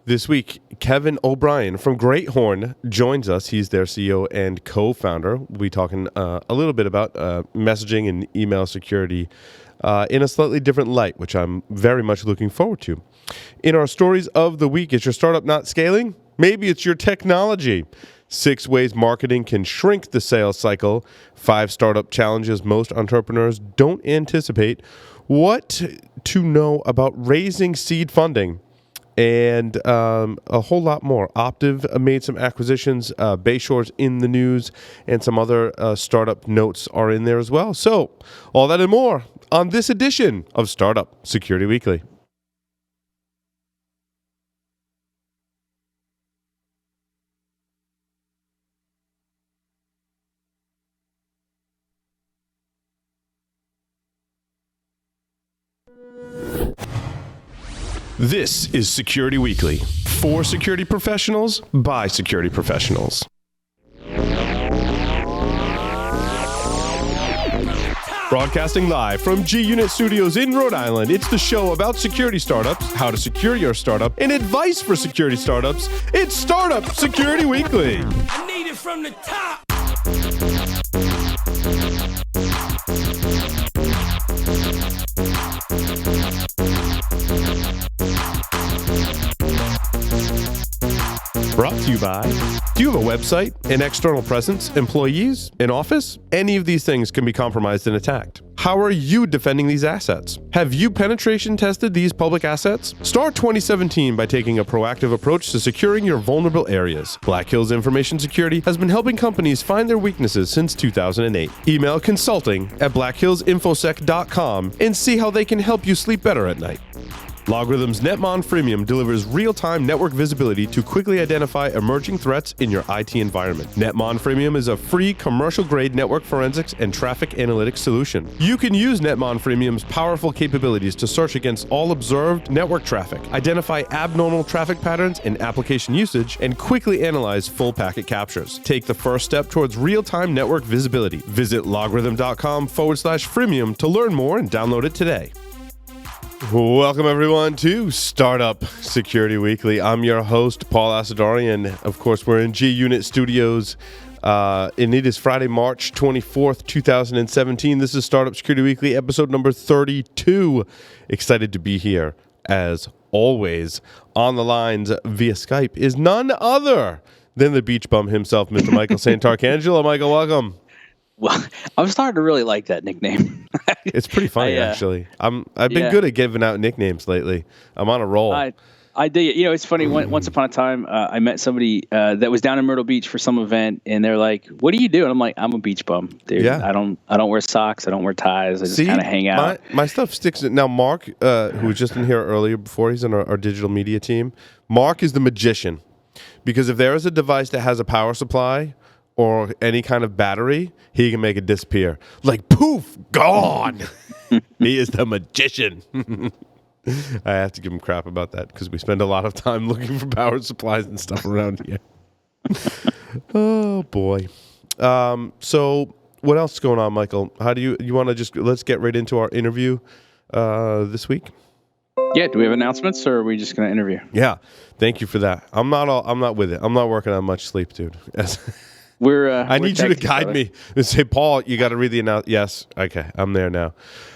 This week, Kevin O'Brien from GreatHorn joins us. He's their CEO and co-founder. We'll be talking a little bit about messaging and email security in a slightly different light, which I'm very much looking forward to. In our stories of the week, is your startup not scaling? Maybe it's your technology. 6 ways marketing can shrink the sales cycle. 5 startup challenges most entrepreneurs don't anticipate. What to know about raising seed funding. And a whole lot more. Optiv made some acquisitions. Bayshore's in the news, and some other startup notes are in there as well. So, all that and more on this edition of Startup Security Weekly. This is Security Weekly, for security professionals, by security professionals. Broadcasting live from G-Unit Studios in Rhode Island, it's the show about security startups, how to secure your startup, and advice for security startups. It's Startup Security Weekly. I need it from the top. Brought to you by, do you have a website, an external presence, employees, an office? Any of these things can be compromised and attacked. How are you defending these assets? Have you penetration tested these public assets? Start 2017 by taking a proactive approach to securing your vulnerable areas. Black Hills Information Security has been helping companies find their weaknesses since 2008. Email consulting@blackhillsinfosec.com and see how they can help you sleep better at night. Logarithm's Netmon Freemium delivers real-time network visibility to quickly identify emerging threats in your IT environment. Netmon Freemium is a free commercial-grade network forensics and traffic analytics solution. You can use Netmon Freemium's powerful capabilities to search against all observed network traffic, identify abnormal traffic patterns and application usage, and quickly analyze full packet captures. Take the first step towards real-time network visibility. Visit logarithm.com/freemium to learn more and download it today. Welcome, everyone, to Startup Security Weekly. I'm your host, Paul Asadorian. Of course, we're in G-Unit Studios, and it is Friday, March 24th, 2017. This is Startup Security Weekly, episode number 32. Excited to be here, as always. On the lines via Skype is none other than the beach bum himself, Mr. Michael Santarcangelo. Michael, welcome. Well, I'm starting to really like that nickname. It's pretty funny, actually. I've been good at giving out nicknames lately. I'm on a roll. I dig it. You know, it's funny. Once upon a time, I met somebody that was down in Myrtle Beach for some event, and they're like, "What do you do?" And I'm like, "I'm a beach bum, dude. Yeah. I don't wear socks. I don't wear ties. I just kind of hang out." My stuff sticks. Now, Mark, who was just in here earlier before, he's on our digital media team. Mark is the magician, because if there is a device that has a power supply or any kind of battery, he can make it disappear. Like, poof, gone. He is the magician. I have to give him crap about that because we spend a lot of time looking for power supplies and stuff around here. Oh, boy. So what else is going on, Michael? How do you want to let's get right into our interview this week? Yeah, do we have announcements, or are we just going to interview? Yeah, thank you for that. I'm not with it. I'm not working on much sleep, dude. I need you to guide me and say, Paul, you got to read the announcement. Yes. Okay. I'm there now.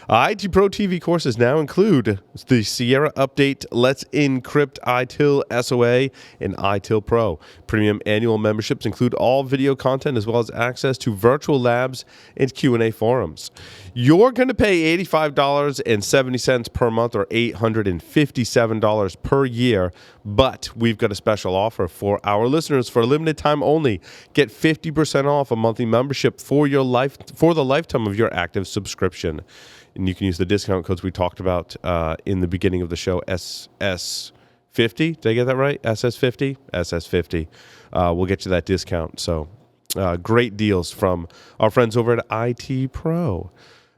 IT Pro TV courses now include the Sierra Update, Let's Encrypt ITIL SOA, and ITIL Pro. Premium annual memberships include all video content as well as access to virtual labs and Q&A forums. You're going to pay $85.70 per month or $857 per year, but we've got a special offer for our listeners for a limited time only. Get 50% off a monthly membership for the lifetime of your active subscription. And you can use the discount codes we talked about in the beginning of the show, SS50. Did I get that right? SS50? SS50. We'll get you that discount. So great deals from our friends over at IT Pro.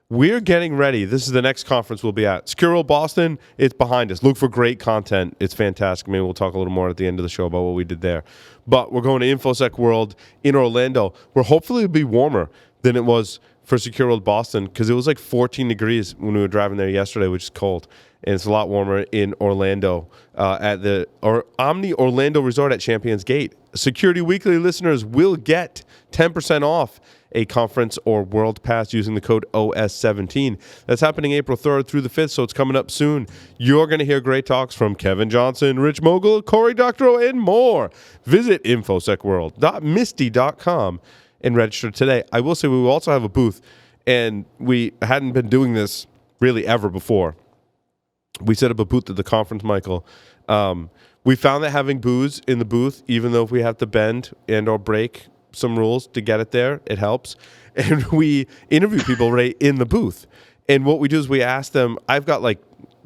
We're getting ready. This is the next conference we'll be at. Secure World Boston, it's behind us. Look for great content. It's fantastic. Maybe we'll talk a little more at the end of the show about what we did there. But we're going to InfoSec World in Orlando, where hopefully it'll be warmer than it was for Secure World Boston because it was like 14 degrees when we were driving there yesterday, which is cold. And it's a lot warmer in Orlando at the Omni Orlando Resort at Champions Gate. Security Weekly listeners will get 10% off a conference or world pass using the code OS17. That's happening April 3rd through the 5th, so it's coming up soon. You're going to hear great talks from Kevin Johnson, Rich Mogul, Cory Doctorow, and more. Visit infosecworld.misty.com and register today. I will say we will also have a booth, and we hadn't been doing this really ever before. We set up a booth at the conference, Michael. We found that having booze in the booth, even though if we have to bend and or break some rules to get it there, it helps. And we interview people right in the booth. And what we do is we ask them, I've got like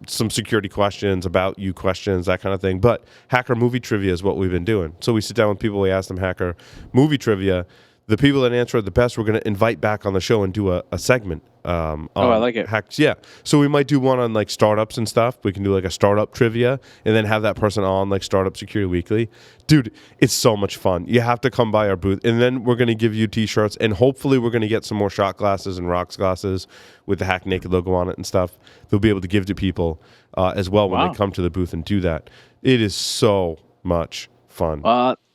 some security questions, about you questions, that kind of thing. But hacker movie trivia is what we've been doing. So we sit down with people, we ask them hacker movie trivia. The people that answer it the best, we're going to invite back on the show and do a segment. I like it. Hacks. Yeah. So we might do one on like startups and stuff. We can do like a startup trivia and then have that person on like Startup Security Weekly. Dude, it's so much fun. You have to come by our booth. And then we're going to give you t-shirts, and hopefully we're going to get some more shot glasses and rocks glasses with the Hack Naked logo on it and stuff. They'll be able to give to people as well when they come to the booth and do that. It is so much fun.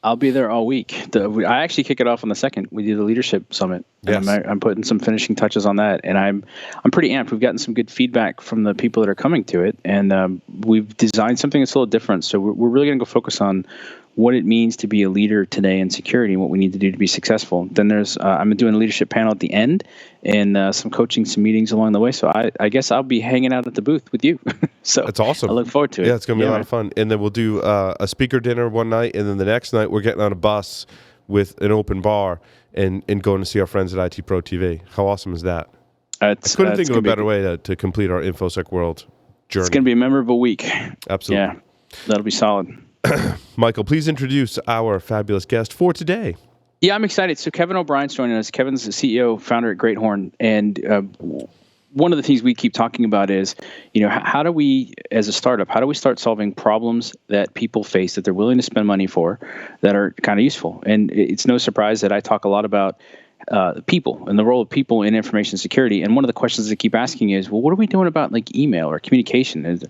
I'll be there all week. I actually kick it off on the 2nd. We do the leadership summit. Yes. And I'm putting some finishing touches on that, and I'm pretty amped. We've gotten some good feedback from the people that are coming to it, and we've designed something that's a little different. So we're really going to go focus on what it means to be a leader today in security and what we need to do to be successful. Then there's I'm doing a leadership panel at the end, and some coaching, some meetings along the way. So I guess I'll be hanging out at the booth with you. So that's awesome. I look forward to it. Yeah, it's going to be a lot of fun. And then we'll do a speaker dinner one night, and then the next night we're getting on a bus with an open bar and going to see our friends at IT Pro TV. How awesome is that? I couldn't think of a better way to complete our InfoSec World journey. It's going to be a memorable week. Absolutely. Yeah, that'll be solid. Michael, please introduce our fabulous guest for today. Yeah, I'm excited. So Kevin O'Brien's joining us. Kevin's the CEO, founder at GreatHorn, and one of the things we keep talking about is, how do we, as a startup, how do we start solving problems that people face that they're willing to spend money for that are kind of useful? And it's no surprise that I talk a lot about people and the role of people in information security. And one of the questions I keep asking is, well, what are we doing about like email or communication?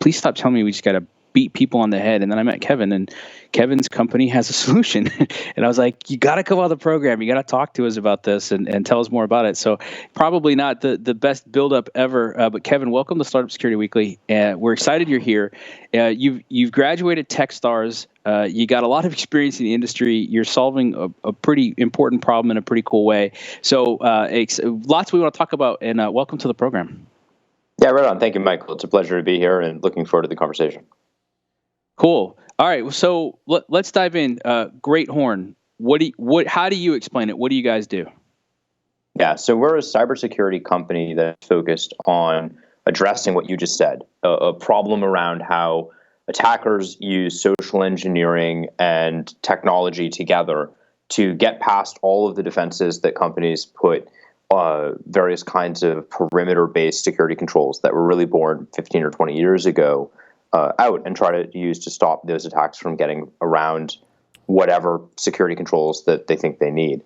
Please stop telling me we just got to beat people on the head. And then I met Kevin, and Kevin's company has a solution. And I was like, you got to come on the program. You got to talk to us about this and tell us more about it. So probably not the best buildup ever. But Kevin, welcome to Startup Security Weekly. We're excited you're here. You've graduated Techstars. You got a lot of experience in the industry. You're solving a pretty important problem in a pretty cool way. So lots we want to talk about, and welcome to the program. Yeah, right on. Thank you, Michael. It's a pleasure to be here and looking forward to the conversation. Cool. All right. So let's dive in. GreatHorn. How do you explain it? What do you guys do? Yeah. So we're a cybersecurity company that's focused on addressing what you just said, a problem around how attackers use social engineering and technology together to get past all of the defenses that companies put various kinds of perimeter-based security controls that were really born 15 or 20 years ago out, and try to use to stop those attacks from getting around whatever security controls that they think they need.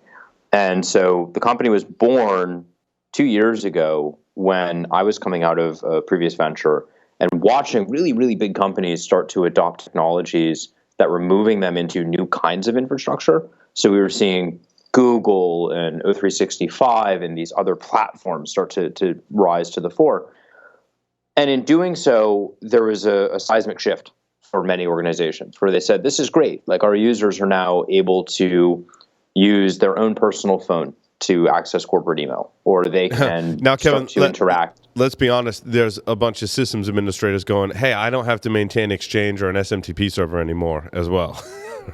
And so the company was born 2 years ago when I was coming out of a previous venture and watching really, really big companies start to adopt technologies that were moving them into new kinds of infrastructure. So we were seeing Google and O365 and these other platforms start to rise to the fore. And in doing so, there was a seismic shift for many organizations where they said, this is great. Like, our users are now able to use their own personal phone to access corporate email, or they can now, Kevin, start to interact. Let's be honest. There's a bunch of systems administrators going, hey, I don't have to maintain Exchange or an SMTP server anymore as well,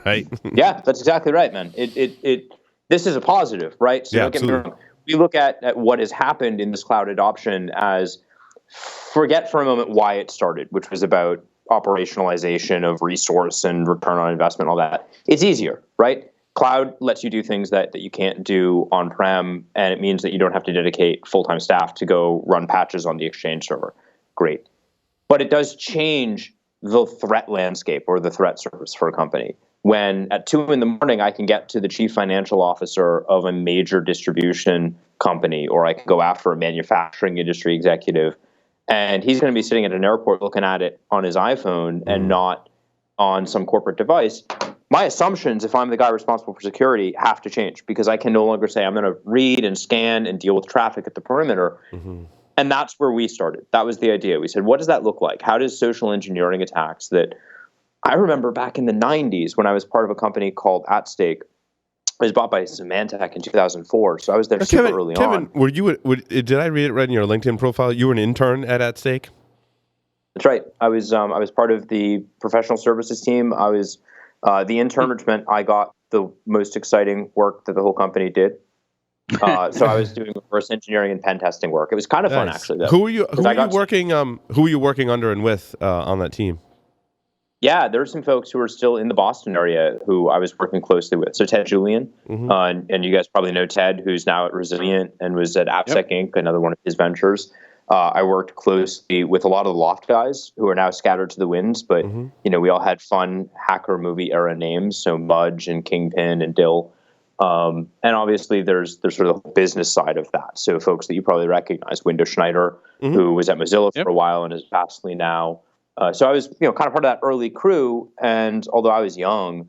right? Yeah, that's exactly right, man. This is a positive, right? So don't get me wrong. We look at what has happened in this cloud adoption as, forget for a moment why it started, which was about operationalization of resource and return on investment, all that. It's easier, right? Cloud lets you do things that you can't do on-prem, and it means that you don't have to dedicate full-time staff to go run patches on the Exchange server. Great. But it does change the threat landscape or the threat surface for a company. When at 2 a.m, I can get to the chief financial officer of a major distribution company, or I could go after a manufacturing industry executive, and he's going to be sitting at an airport looking at it on his iPhone and not on some corporate device. My assumptions, if I'm the guy responsible for security, have to change, because I can no longer say I'm going to read and scan and deal with traffic at the perimeter. And that's where we started. That was the idea. We said, what does that look like? How does social engineering attacks that I remember back in the 90s when I was part of a company called At Stake. It was bought by Symantec in 2004, so I was there super early on. Kevin, did I read it right in your LinkedIn profile? You were an intern at Stake? That's right. I was part of the professional services team. I was the intern, which meant I got the most exciting work that the whole company did. So I was doing reverse engineering and pen testing work. It was kind of fun, actually. Though. Who were you working under and with on that team? Yeah, there were some folks who were still in the Boston area who I was working closely with. So Ted Julian, and you guys probably know Ted, who's now at Resilient and was at AppSec Inc., another one of his ventures. I worked closely with a lot of the Loft guys who are now scattered to the winds, but we all had fun hacker movie era names, so Mudge and Kingpin and Dill. And obviously there's sort of the business side of that. So folks that you probably recognize, Window Schneider, who was at Mozilla for a while and is Fastly now. So I was, kind of part of that early crew, and although I was young,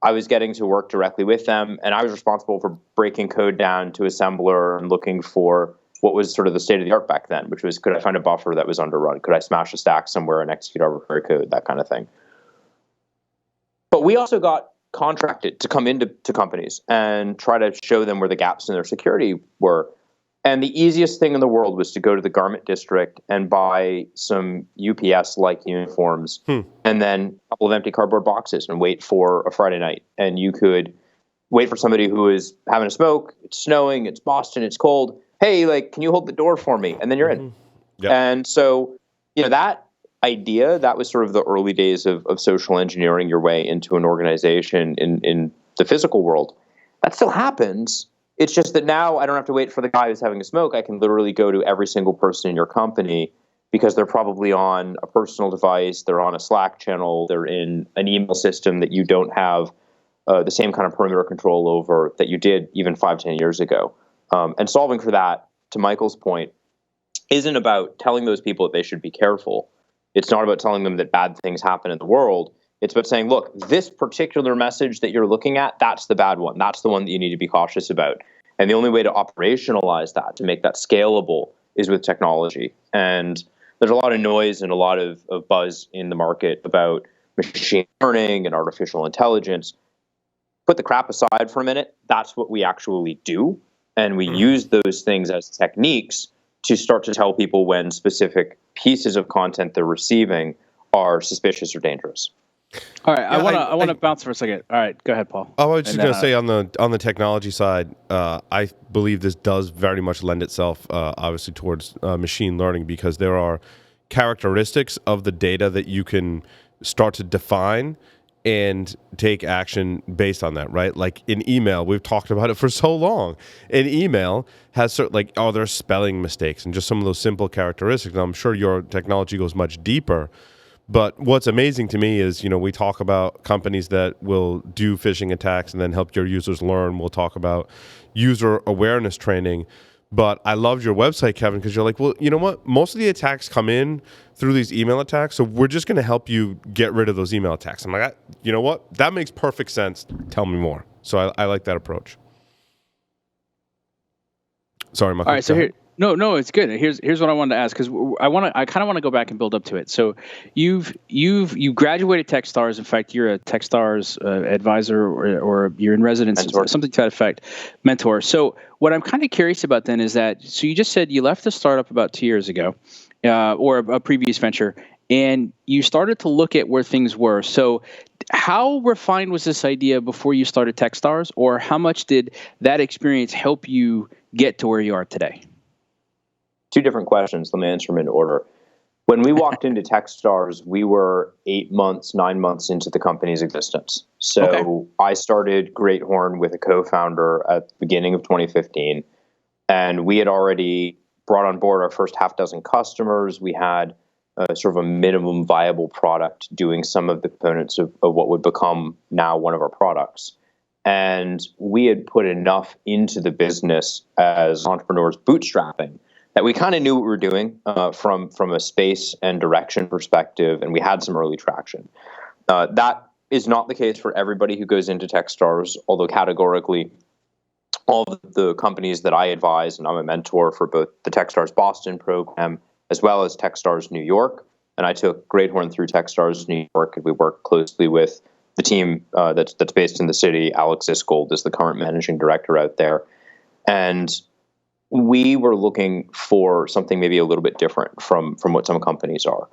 I was getting to work directly with them, and I was responsible for breaking code down to assembler and looking for what was sort of the state of the art back then, which was, could I find a buffer that was underrun? Could I smash a stack somewhere and execute arbitrary code, that kind of thing. But we also got contracted to come into companies and try to show them where the gaps in their security were. And the easiest thing in the world was to go to the garment district and buy some UPS-like uniforms and then a couple of empty cardboard boxes and wait for a Friday night. And you could wait for somebody who is having a smoke. It's snowing. It's Boston. It's cold. Hey, can you hold the door for me? And then you're in. Yep. And so, that idea, that was sort of the early days of social engineering your way into an organization in the physical world. That still happens. It's just that now I don't have to wait for the guy who's having a smoke. I can literally go to every single person in your company because they're probably on a personal device, they're on a Slack channel, they're in an email system that you don't have the same kind of perimeter control over that you did even 5-10 years ago. And solving for that, to Michael's point, isn't about telling those people that they should be careful. It's not about telling them that bad things happen in the world. It's about saying, look, this particular message that you're looking at, that's the bad one. That's the one that you need to be cautious about. And the only way to operationalize that, to make that scalable, is with technology. And there's a lot of noise and a lot of buzz in the market about machine learning and artificial intelligence. Put the crap aside for a minute. That's what we actually do. And we use those things as techniques to start to tell people when specific pieces of content they're receiving are suspicious or dangerous. All right, I want to bounce for a second. All right, go ahead, Paul. I was just going to say on the technology side, I believe this does very much lend itself, obviously, towards machine learning, because there are characteristics of the data that you can start to define and take action based on that, right? Like in email, we've talked about it for so long. An email has certain, there's spelling mistakes and just some of those simple characteristics. And I'm sure your technology goes much deeper. But what's amazing to me is, we talk about companies that will do phishing attacks and then help your users learn. We'll talk about user awareness training. But I loved your website, Kevin, because you're like, well, you know what? Most of the attacks come in through these email attacks, so we're just going to help you get rid of those email attacks. I'm like, you know what? That makes perfect sense. Tell me more. So I like that approach. Sorry, Michael. All right, so here. No, it's good. Here's what I wanted to ask, because I kind of want to go back and build up to it. So you graduated Techstars. In fact, you're a Techstars advisor, or you're in residence, mentor. Something to that effect, mentor. So what I'm kind of curious about then is that, so you just said you left the startup about 2 years ago, or a previous venture, and you started to look at where things were. So how refined was this idea before you started Techstars, or how much did that experience help you get to where you are today? Two different questions. Let me answer them in order. When we walked into Techstars, we were 9 months into the company's existence. So I started GreatHorn with a co-founder at the beginning of 2015, and we had already brought on board our first half dozen customers. We had sort of a minimum viable product doing some of the components of what would become now one of our products. And we had put enough into the business as entrepreneurs bootstrapping that we kind of knew what we were doing from a space and direction perspective, and we had some early traction. That is not the case for everybody who goes into Techstars, although categorically, all of the companies that I advise, and I'm a mentor for both the Techstars Boston program as well as Techstars New York, and I took GreatHorn through Techstars New York, and we work closely with the team that's based in the city. Alex Iskold is the current managing director out there, and we were looking for something maybe a little bit different from what some companies are.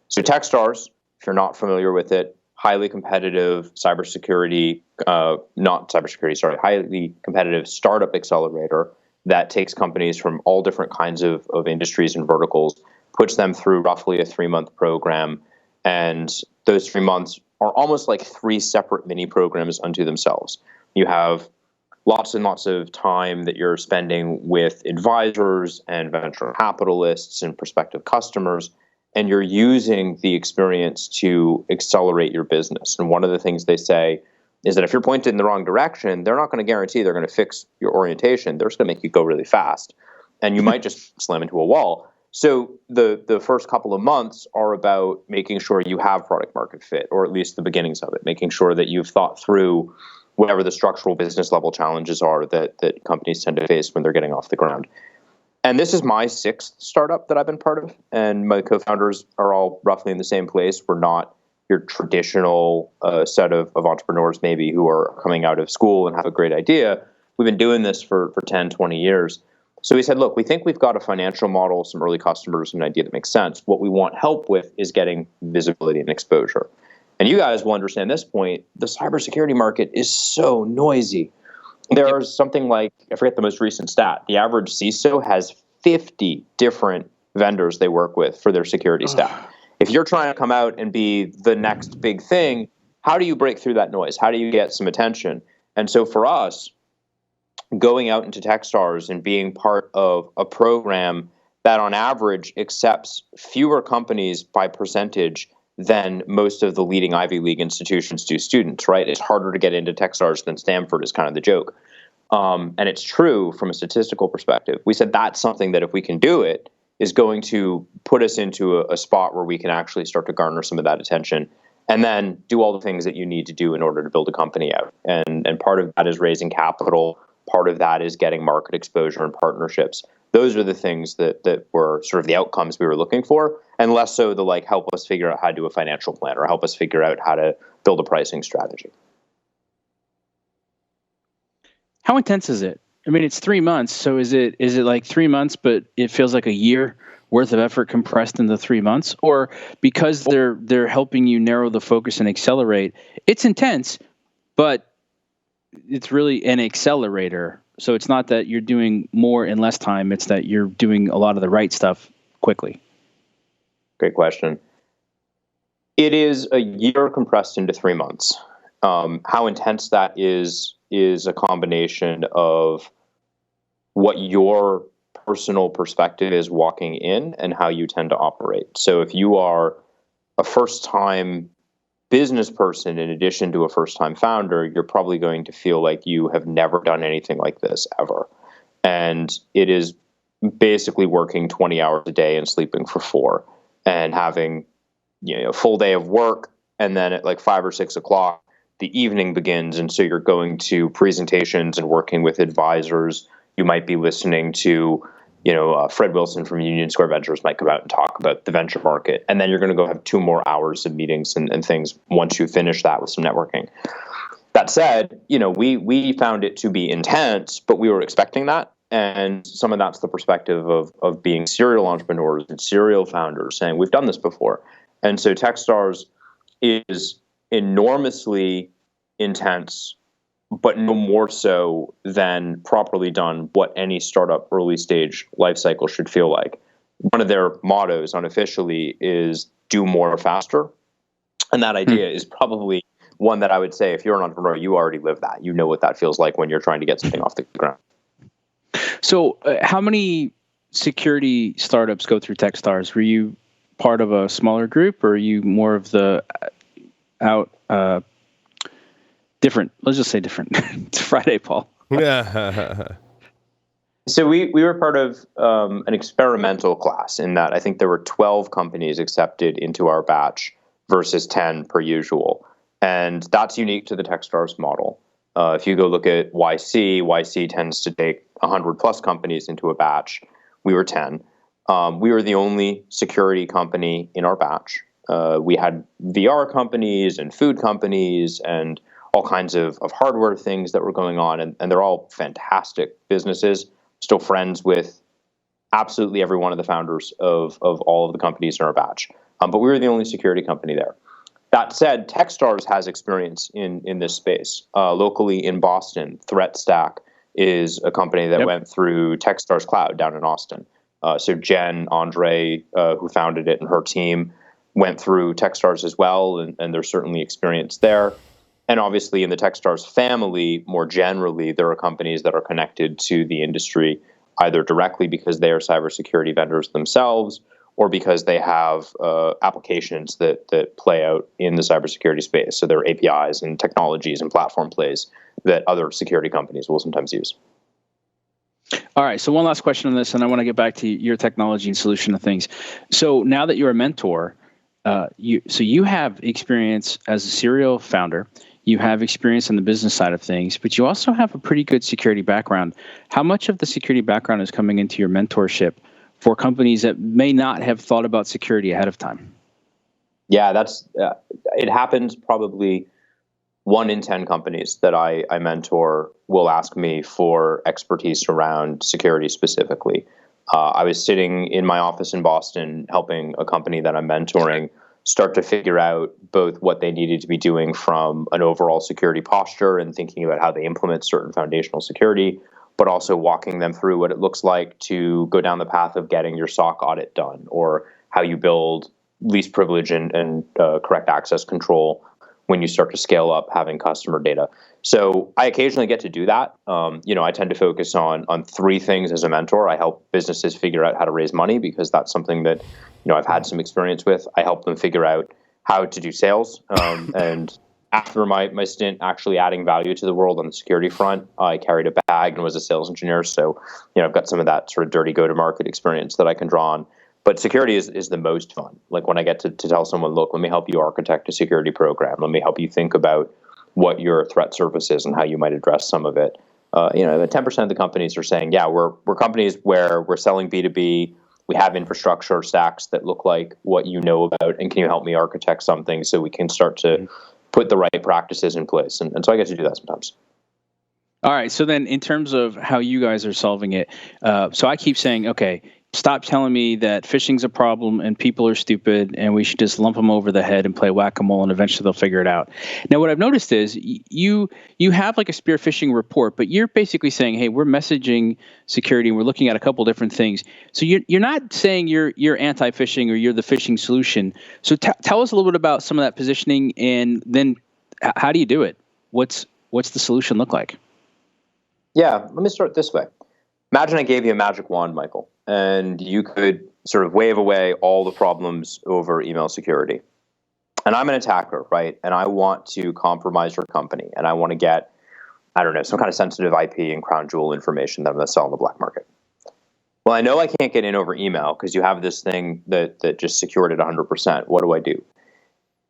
So Techstars, if you're not familiar with it, highly competitive highly competitive startup accelerator that takes companies from all different kinds of industries and verticals, puts them through roughly a 3-month program. And those 3 months are almost like 3 separate mini programs unto themselves. You have lots and lots of time that you're spending with advisors and venture capitalists and prospective customers, and you're using the experience to accelerate your business. And one of the things they say is that if you're pointed in the wrong direction, they're not going to guarantee they're going to fix your orientation. They're just going to make you go really fast, and you might just slam into a wall. So the first couple of months are about making sure you have product market fit, or at least the beginnings of it, making sure that you've thought through whatever the structural business level challenges are that companies tend to face when they're getting off the ground. And this is my 6th startup that I've been part of, and my co-founders are all roughly in the same place. We're not your traditional set of entrepreneurs maybe who are coming out of school and have a great idea. We've been doing this for 10, 20 years. So we said, look, we think we've got a financial model, some early customers, an idea that makes sense. What we want help with is getting visibility and exposure. And you guys will understand this point. The cybersecurity market is so noisy. There's something like, I forget the most recent stat, the average CISO has 50 different vendors they work with for their security stack. If you're trying to come out and be the next big thing, how do you break through that noise? How do you get some attention? And so for us, going out into Techstars and being part of a program that on average accepts fewer companies by percentage than most of the leading Ivy League institutions do students, right? It's harder to get into Techstars than Stanford is kind of the joke. And it's true from a statistical perspective. We said that's something that if we can do it, is going to put us into a spot where we can actually start to garner some of that attention and then do all the things that you need to do in order to build a company out. And part of that is raising capital. Part of that is getting market exposure and partnerships. Those are the things that were sort of the outcomes we were looking for, and less so the like help us figure out how to do a financial plan or help us figure out how to build a pricing strategy. How intense is it? I mean, it's 3 months. So is it like 3 months, but it feels like a year worth of effort compressed into 3 months? Or because they're helping you narrow the focus and accelerate, it's intense, but it's really an accelerator. So it's not that you're doing more in less time. It's that you're doing a lot of the right stuff quickly. Great question. It is a year compressed into 3 months. How intense that is a combination of what your personal perspective is walking in and how you tend to operate. So if you are a first-time business person in addition to a first-time founder, you're probably going to feel like you have never done anything like this ever. And it is basically working 20 hours a day and sleeping for 4 and having a full day of work, and then at like 5 or 6 o'clock, the evening begins. And so you're going to presentations and working with advisors. You might be listening to, Fred Wilson from Union Square Ventures might come out and talk about the venture market. And then you're going to go have 2 more hours of meetings and things once you finish that with some networking. That said, we found it to be intense, but we were expecting that. And some of that's the perspective of being serial entrepreneurs and serial founders saying, we've done this before. And so Techstars is enormously intense, but no more so than properly done what any startup early stage life cycle should feel like. One of their mottos unofficially is do more faster. And that idea is probably one that I would say, if you're an entrepreneur, you already live that. You know what that feels like when you're trying to get something off the ground. So how many security startups go through Techstars? Were you part of a smaller group, or are you more of the Different. Let's just say different. It's Friday, Paul. Yeah. So we were part of an experimental class in that I think there were 12 companies accepted into our batch versus 10 per usual. And that's unique to the Techstars model. If you go look at YC tends to take 100 plus companies into a batch. We were 10. We were the only security company in our batch. We had VR companies and food companies and all kinds of hardware things that were going on. And they're all fantastic businesses. Still friends with absolutely every one of the founders of all of the companies in our batch. But we were the only security company there. That said, Techstars has experience in this space. Locally in Boston, ThreatStack is a company that went through Techstars Cloud down in Austin. So Jen, Andre, who founded it, and her team went through Techstars as well, and there's certainly experience there. And obviously in the Techstars family, more generally, there are companies that are connected to the industry, either directly because they are cybersecurity vendors themselves, or because they have applications that play out in the cybersecurity space. So there are APIs and technologies and platform plays that other security companies will sometimes use. All right. So one last question on this, and I want to get back to your technology and solution of things. So now that you're a mentor, you have experience as a serial founder. You have experience on the business side of things, but you also have a pretty good security background. How much of the security background is coming into your mentorship for companies that may not have thought about security ahead of time? Yeah, that's it happens probably 1 in 10 companies that I mentor will ask me for expertise around security specifically. I was sitting in my office in Boston helping a company that I'm mentoring start to figure out both what they needed to be doing from an overall security posture and thinking about how they implement certain foundational security, but also walking them through what it looks like to go down the path of getting your SOC audit done, or how you build least privilege and correct access control when you start to scale up having customer data. So I occasionally get to do that. I tend to focus on 3 things as a mentor. I help businesses figure out how to raise money because that's something that I've had some experience with. I help them figure out how to do sales. And after my stint actually adding value to the world on the security front, I carried a bag and was a sales engineer. So I've got some of that sort of dirty go-to-market experience that I can draw on. But security is the most fun. Like when I get to tell someone, look, let me help you architect a security program. Let me help you think about what your threat surface is and how you might address some of it. 10% of the companies are saying, yeah, we're companies where we're selling B2B. We have infrastructure stacks that look like what you know about, and can you help me architect something so we can start to put the right practices in place? And so I get to do that sometimes. All right. So then in terms of how you guys are solving it, so I keep saying, okay, stop telling me that phishing's a problem and people are stupid and we should just lump them over the head and play whack-a-mole and eventually they'll figure it out. Now, what I've noticed is you have like a spear phishing report, but you're basically saying, hey, we're messaging security and we're looking at a couple different things. So you're not saying you're anti-phishing or you're the phishing solution. So tell us a little bit about some of that positioning, and then how do you do it? What's the solution look like? Yeah, let me start this way. Imagine I gave you a magic wand, Michael, and you could sort of wave away all the problems over email security. And I'm an attacker, right? And I want to compromise your company, and I want to get, some kind of sensitive IP and crown jewel information that I'm going to sell on the black market. Well, I know I can't get in over email because you have this thing that just secured at 100%. What do I do?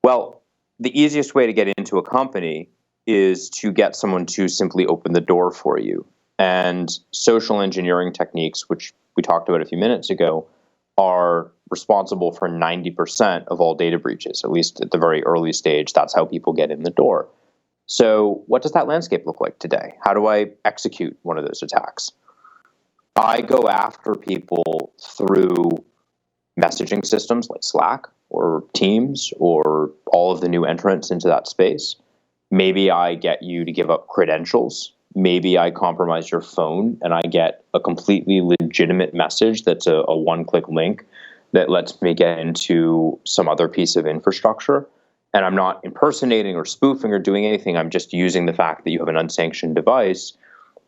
Well, the easiest way to get into a company is to get someone to simply open the door for you. And social engineering techniques, which we talked about a few minutes ago, are responsible for 90% of all data breaches, at least at the very early stage. That's how people get in the door. So what does that landscape look like today? How do I execute one of those attacks? I go after people through messaging systems like Slack or Teams or all of the new entrants into that space. Maybe I get you to give up credentials. Maybe I compromise your phone and I get a completely legitimate message that's a one-click link that lets me get into some other piece of infrastructure. And I'm not impersonating or spoofing or doing anything. I'm just using the fact that you have an unsanctioned device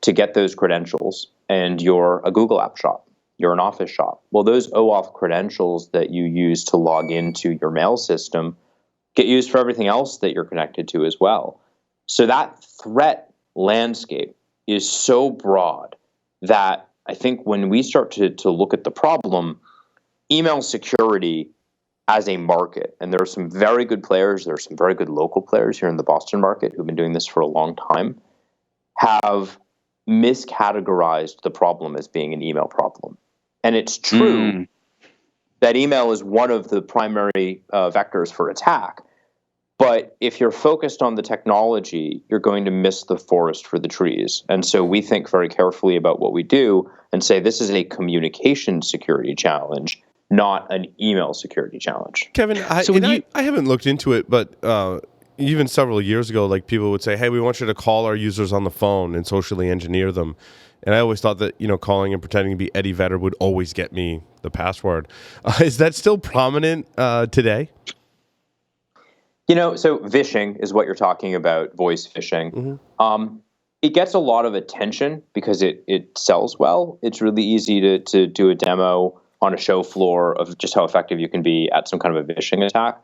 to get those credentials, and you're a Google app shop. You're an Office shop. Well, those OAuth credentials that you use to log into your mail system get used for everything else that you're connected to as well. So that threat landscape is so broad that I think when we start to look at the problem, email security as a market, and there are some very good players, there are some very good local players here in the Boston market who've been doing this for a long time, have miscategorized the problem as being an email problem. And it's true that email is one of the primary vectors for attack. But if you're focused on the technology, you're going to miss the forest for the trees. And so we think very carefully about what we do and say this is a communication security challenge, not an email security challenge. Kevin, I haven't looked into it, but even several years ago, like people would say, hey, we want you to call our users on the phone and socially engineer them. And I always thought that, calling and pretending to be Eddie Vedder would always get me the password. Is that still prominent today? So phishing is what you're talking about, voice phishing. Mm-hmm. It gets a lot of attention because it sells well. It's really easy to do a demo on a show floor of just how effective you can be at some kind of a phishing attack.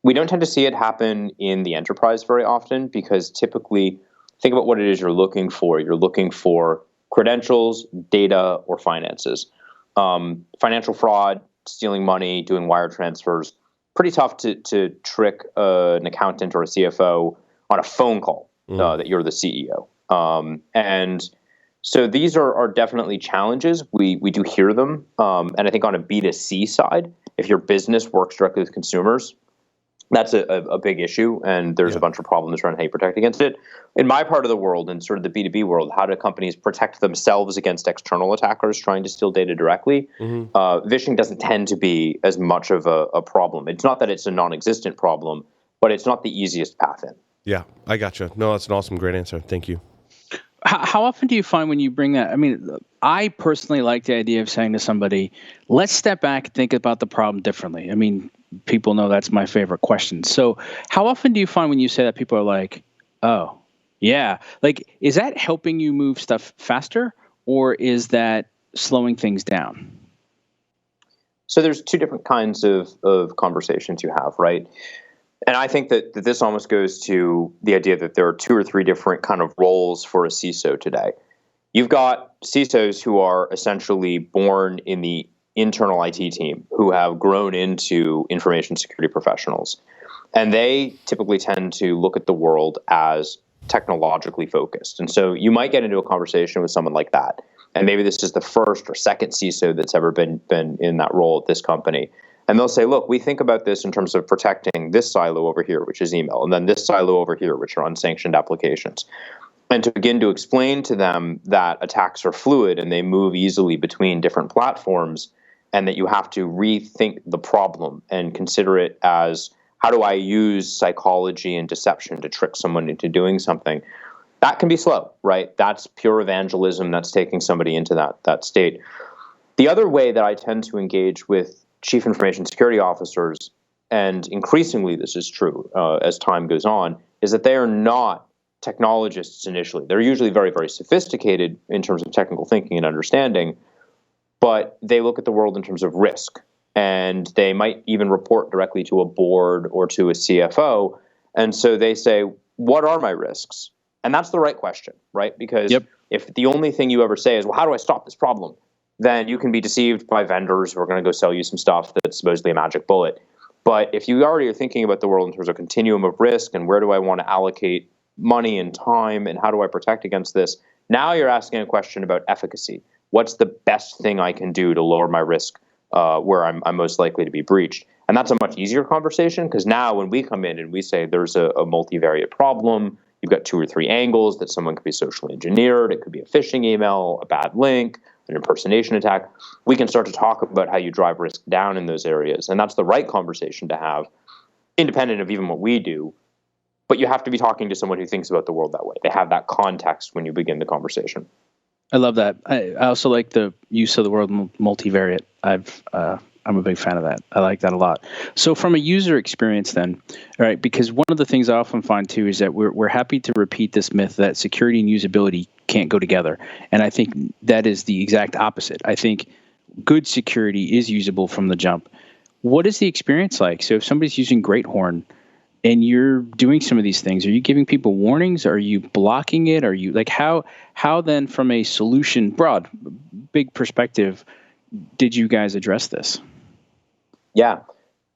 We don't tend to see it happen in the enterprise very often because typically, think about what it is you're looking for. You're looking for credentials, data, or finances. Financial fraud, stealing money, doing wire transfers. Pretty tough to trick an accountant or a CFO on a phone call that you're the CEO. And so these are definitely challenges. We do hear them. And I think on a B2C side, if your business works directly with consumers, that's a big issue. And there's a bunch of problems around how you protect against it. In my part of the world, in sort of the B2B world, how do companies protect themselves against external attackers trying to steal data directly? Mm-hmm. Phishing doesn't tend to be as much of a problem. It's not that it's a non-existent problem, but it's not the easiest path in. Yeah, I gotcha. No, that's an awesome, great answer. Thank you. How often do you find when you bring that? I mean, I personally like the idea of saying to somebody, let's step back and think about the problem differently. I mean, people know that's my favorite question. So how often do you find when you say that people are like, oh, yeah, like, is that helping you move stuff faster or is that slowing things down? So there's two different kinds of conversations you have, right? And I think that this almost goes to the idea that there are two or three different kind of roles for a CISO today. You've got CISOs who are essentially born in the internal IT team who have grown into information security professionals. And they typically tend to look at the world as technologically focused. And so you might get into a conversation with someone like that. And maybe this is the first or second CISO that's ever been in that role at this company. And they'll say, look, we think about this in terms of protecting this silo over here, which is email, and then this silo over here, which are unsanctioned applications. And to begin to explain to them that attacks are fluid and they move easily between different platforms, and that you have to rethink the problem and consider it as, how do I use psychology and deception to trick someone into doing something? That can be slow, right? That's pure evangelism. That's taking somebody into that state. The other way that I tend to engage with chief information security officers, and increasingly this is true as time goes on, is that they are not technologists initially. They're usually very, very sophisticated in terms of technical thinking and understanding, but they look at the world in terms of risk. And they might even report directly to a board or to a CFO. And so they say, what are my risks? And that's the right question, right? Because if the only thing you ever say is, well, how do I stop this problem? Then you can be deceived by vendors who are going to go sell you some stuff that's supposedly a magic bullet. But if you already are thinking about the world in terms of continuum of risk and where do I want to allocate money and time and how do I protect against this, now you're asking a question about efficacy. What's the best thing I can do to lower my risk where I'm most likely to be breached? And that's a much easier conversation because now when we come in and we say there's a multivariate problem, you've got 2 or 3 angles that someone could be socially engineered. It could be a phishing email, a bad link, an impersonation attack. We can start to talk about how you drive risk down in those areas. And that's the right conversation to have, independent of even what we do. But you have to be talking to someone who thinks about the world that way. They have that context when you begin the conversation. I love that. I also like the use of the word multivariate. I'm a big fan of that. I like that a lot. So from a user experience then, all right, because one of the things I often find too is that we're happy to repeat this myth that security and usability can't go together. And I think that is the exact opposite. I think good security is usable from the jump. What is the experience like? So if somebody's using GreatHorn, and you're doing some of these things, are you giving people warnings? Are you blocking it? Are you like how then from a solution big perspective did you guys address this? Yeah.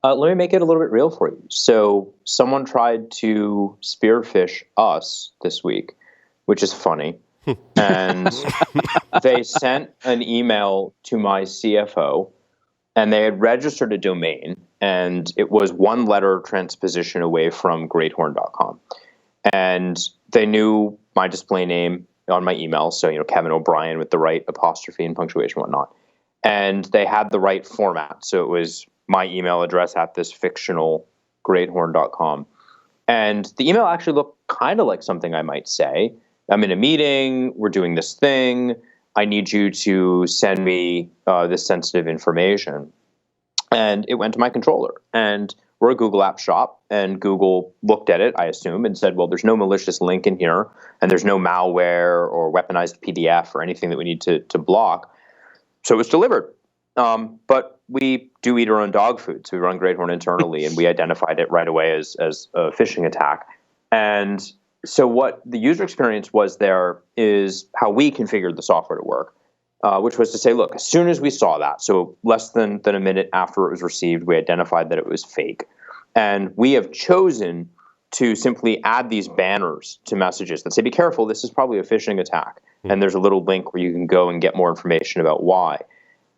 Let me make it a little bit real for you. So someone tried to spearfish us this week, which is funny. And they sent an email to my CFO, and they had registered a domain, and it was one letter transposition away from GreatHorn.com. And they knew my display name on my email, so Kevin O'Brien with the right apostrophe and punctuation and whatnot. And they had the right format, so it was my email address at this fictional GreatHorn.com. And the email actually looked kind of like something I might say. I'm in a meeting, we're doing this thing, I need you to send me this sensitive information. And it went to my controller. And we're a Google app shop, and Google looked at it, I assume, and said, well, there's no malicious link in here, and there's no malware or weaponized PDF or anything that we need to block. So it was delivered. But we do eat our own dog food. So we run GreatHorn internally, and we identified it right away as a phishing attack. And so what the user experience was there is how we configured the software to work, which was to say, look, as soon as we saw that, so less than a minute after it was received, we identified that it was fake. And we have chosen to simply add these banners to messages that say, be careful, this is probably a phishing attack. And there's a little link where you can go and get more information about why.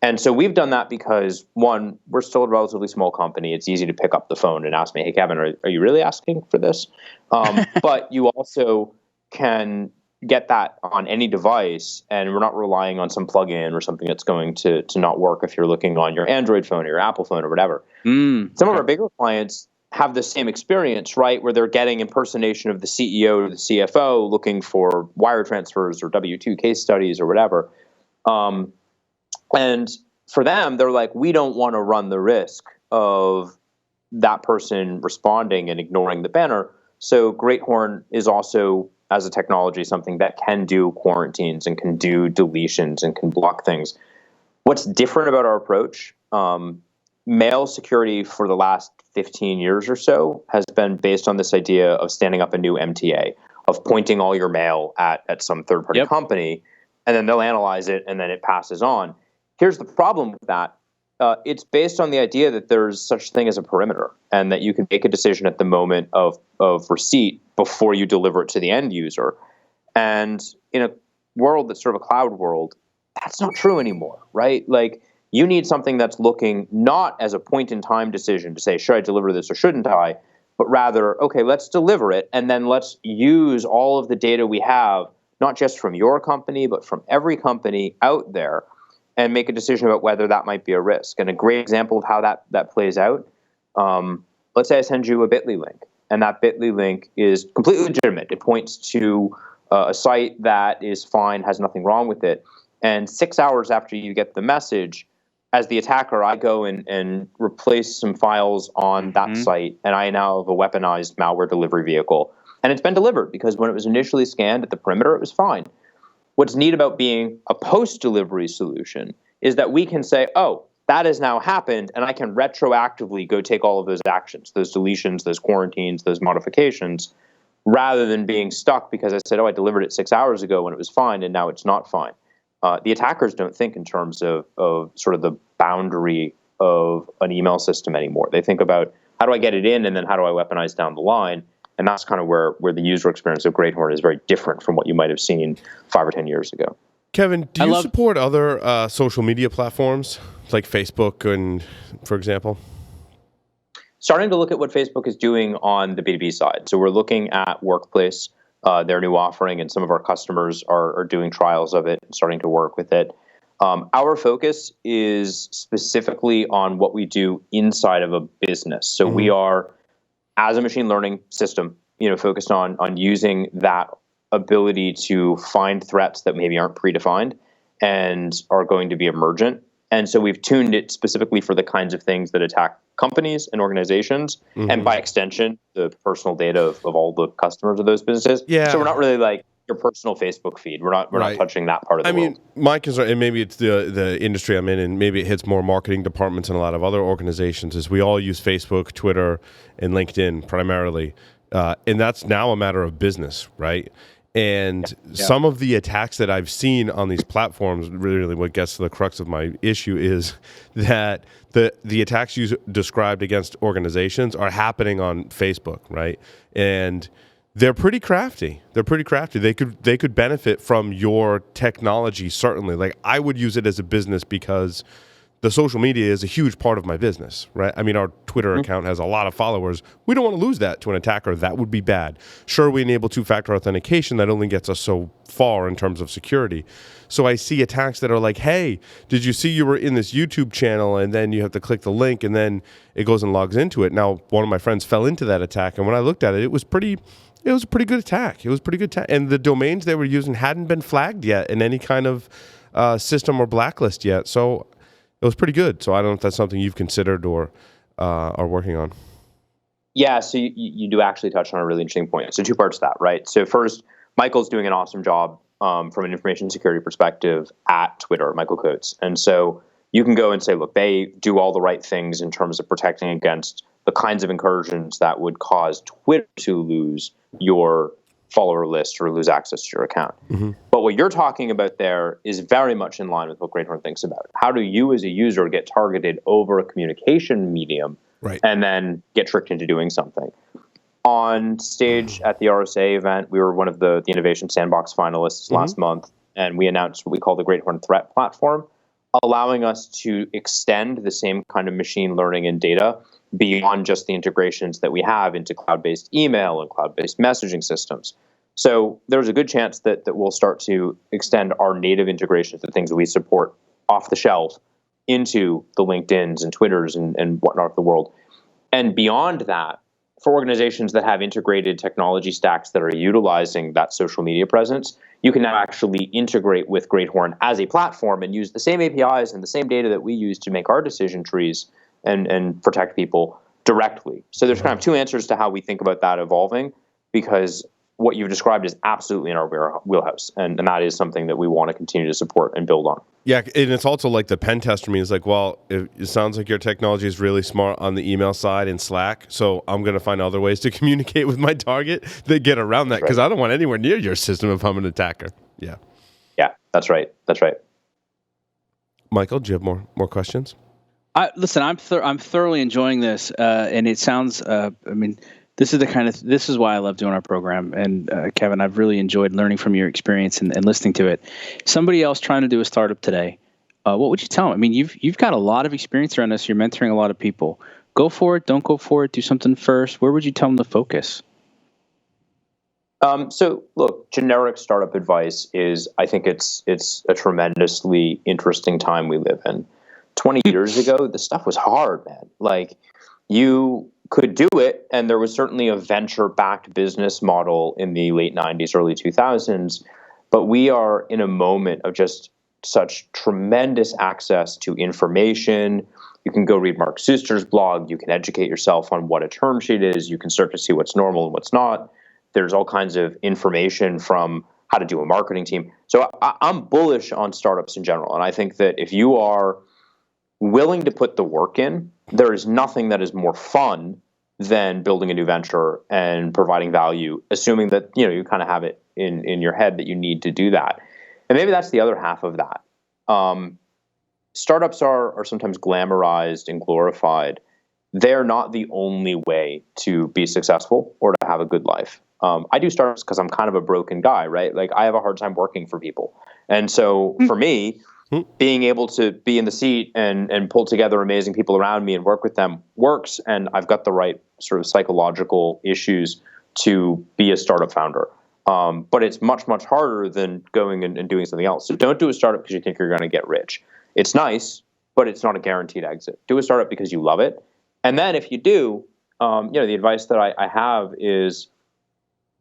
And so we've done that because, one, we're still a relatively small company. It's easy to pick up the phone and ask me, hey, Kevin, are you really asking for this? But you also can get that on any device, and we're not relying on some plugin or something that's going to not work if you're looking on your Android phone or your Apple phone or whatever. Some of our bigger clients have the same experience, right, where they're getting impersonation of the CEO or the CFO looking for wire transfers or W-2 case studies or whatever. And for them, they're like, we don't want to run the risk of that person responding and ignoring the banner. So GreatHorn is also, as a technology, something that can do quarantines and can do deletions and can block things. What's different about our approach? Mail security for the last 15 years or so has been based on this idea of standing up a new MTA, of pointing all your mail at some third-party company, and then they'll analyze it, and then it passes on. Here's the problem with that. It's based on the idea that there's such thing as a perimeter, and that you can make a decision at the moment of receipt before you deliver it to the end user. And in a world that's sort of a cloud world, that's not true anymore, right? Like, you need something that's looking not as a point-in-time decision to say, should I deliver this or shouldn't I? But rather, okay, let's deliver it, and then let's use all of the data we have, not just from your company, but from every company out there, and make a decision about whether that might be a risk. And a great example of how that plays out, let's say I send you a Bitly link, and that Bitly link is completely legitimate. It points to a site that is fine, has nothing wrong with it. And 6 hours after you get the message, as the attacker, I go and replace some files on that site, and I now have a weaponized malware delivery vehicle. And it's been delivered because when it was initially scanned at the perimeter, it was fine. What's neat about being a post-delivery solution is that we can say, oh, that has now happened, and I can retroactively go take all of those actions, those deletions, those quarantines, those modifications, rather than being stuck because I said, oh, I delivered it 6 hours ago when it was fine, and now it's not fine. The attackers don't think in terms of sort of the boundary of an email system anymore. They think about, how do I get it in, and then how do I weaponize down the line? And that's kind of where the user experience of GreatHorn is very different from what you might have seen 5 or 10 years ago. Kevin, do you support other social media platforms like Facebook, and for example? Starting to look at what Facebook is doing on the B2B side. So we're looking at Workplace, their new offering, and some of our customers are doing trials of it and starting to work with it. Our focus is specifically on what we do inside of a business. So we are, as a machine learning system, focused on using that ability to find threats that maybe aren't predefined and are going to be emergent. And so we've tuned it specifically for the kinds of things that attack companies and organizations, and by extension, the personal data of all the customers of those businesses. Yeah. So we're not really like your personal Facebook feed. We're not touching that part of the world. I mean, my concern, and maybe it's the industry I'm in, and maybe it hits more marketing departments and a lot of other organizations, is we all use Facebook, Twitter, and LinkedIn primarily, and that's now a matter of business, right? And some of the attacks that I've seen on these platforms, really what gets to the crux of my issue is that the attacks you described against organizations are happening on Facebook, right? And they're pretty crafty. They could benefit from your technology, certainly. Like, I would use it as a business because the social media is a huge part of my business, right? I mean, our Twitter account has a lot of followers. We don't want to lose that to an attacker. That would be bad. Sure, we enable two-factor authentication. That only gets us so far in terms of security. So I see attacks that are like, hey, did you see you were in this YouTube channel, and then you have to click the link, and then it goes and logs into it. Now, one of my friends fell into that attack, and when I looked at it, it was a pretty good attack. And the domains they were using hadn't been flagged yet in any kind of system or blacklist yet. So it was pretty good. So I don't know if that's something you've considered or are working on. Yeah, so you do actually touch on a really interesting point. So two parts to that, right? So first, Michael's doing an awesome job from an information security perspective at Twitter, Michael Coates. And so you can go and say, look, they do all the right things in terms of protecting against the kinds of incursions that would cause Twitter to lose your follower list or lose access to your account. Mm-hmm. But what you're talking about there is very much in line with what GreatHorn thinks about. How do you as a user get targeted over a communication medium and then get tricked into doing something? On stage at the RSA event, we were one of the Innovation Sandbox finalists last month, and we announced what we call the GreatHorn Threat Platform, allowing us to extend the same kind of machine learning and data beyond just the integrations that we have into cloud-based email and cloud-based messaging systems. So there's a good chance that we'll start to extend our native integrations, the things that we support off the shelf, into the LinkedIns and Twitters and whatnot of the world. And beyond that, for organizations that have integrated technology stacks that are utilizing that social media presence, you can now actually integrate with GreatHorn as a platform and use the same APIs and the same data that we use to make our decision trees and protect people directly. So there's kind of two answers to how we think about that evolving, because what you've described is absolutely in our wheelhouse, and that is something that we want to continue to support and build on. Yeah, and it's also like the pen test for me is like, well, it sounds like your technology is really smart on the email side in Slack, so I'm going to find other ways to communicate with my target that get around that, because I don't want anywhere near your system if I'm an attacker. Yeah. Yeah, that's right. That's right. Michael, do you have more questions? Listen, I'm thoroughly enjoying this, and it sounds. This is why I love doing our program. And Kevin, I've really enjoyed learning from your experience and listening to it. Somebody else trying to do a startup today, what would you tell them? I mean, you've got a lot of experience around this. You're mentoring a lot of people. Go for it. Don't go for it. Do something first. Where would you tell them to focus? So look, generic startup advice is, I think it's a tremendously interesting time we live in. 20 years ago, this stuff was hard, man. Like, you could do it, and there was certainly a venture-backed business model in the late 90s, early 2000s, but we are in a moment of just such tremendous access to information. You can go read Mark Suster's blog. You can educate yourself on what a term sheet is. You can start to see what's normal and what's not. There's all kinds of information from how to do a marketing team. So I'm bullish on startups in general, and I think that if you are willing to put the work in, there is nothing that is more fun than building a new venture and providing value, assuming that you kind of have it in your head that you need to do that. And maybe that's the other half of that. Startups are sometimes glamorized and glorified. They're not the only way to be successful or to have a good life. I do startups because I'm kind of a broken guy, right? Like, I have a hard time working for people. And so for me, being able to be in the seat and pull together amazing people around me and work with them works. And I've got the right sort of psychological issues to be a startup founder. But it's much, much harder than going and doing something else. So don't do a startup because you think you're going to get rich. It's nice, but it's not a guaranteed exit. Do a startup because you love it. And then if you do, the advice that I have is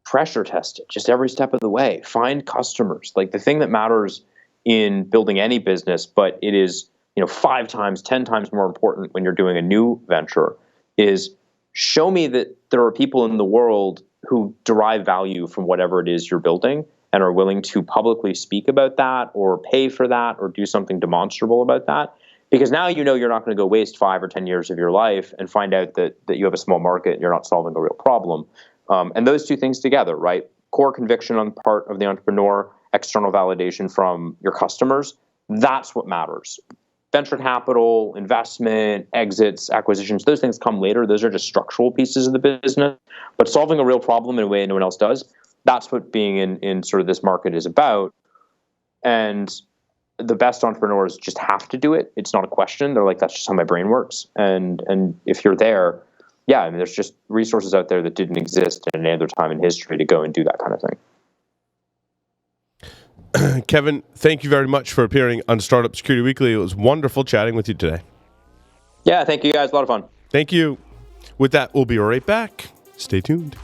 pressure test it just every step of the way. Find customers. Like, the thing that matters in building any business, but it is 5 times, 10 times more important when you're doing a new venture, is show me that there are people in the world who derive value from whatever it is you're building, and are willing to publicly speak about that or pay for that or do something demonstrable about that. Because now you know you're not going to go waste 5 or 10 years of your life and find out that you have a small market and you're not solving a real problem. And those two things together, right? Core conviction on the part of the entrepreneur, external validation from your customers, that's what matters. Venture capital, investment, exits, acquisitions, those things come later. Those are just structural pieces of the business. But solving a real problem in a way no one else does, that's what being in sort of this market is about. And the best entrepreneurs just have to do it. It's not a question. They're like, that's just how my brain works. And if you're there, yeah, I mean, there's just resources out there that didn't exist at any other time in history to go and do that kind of thing. Kevin, thank you very much for appearing on Startup Security Weekly. It was wonderful chatting with you today. Yeah, thank you guys. A lot of fun. Thank you. With that, we'll be right back. Stay tuned.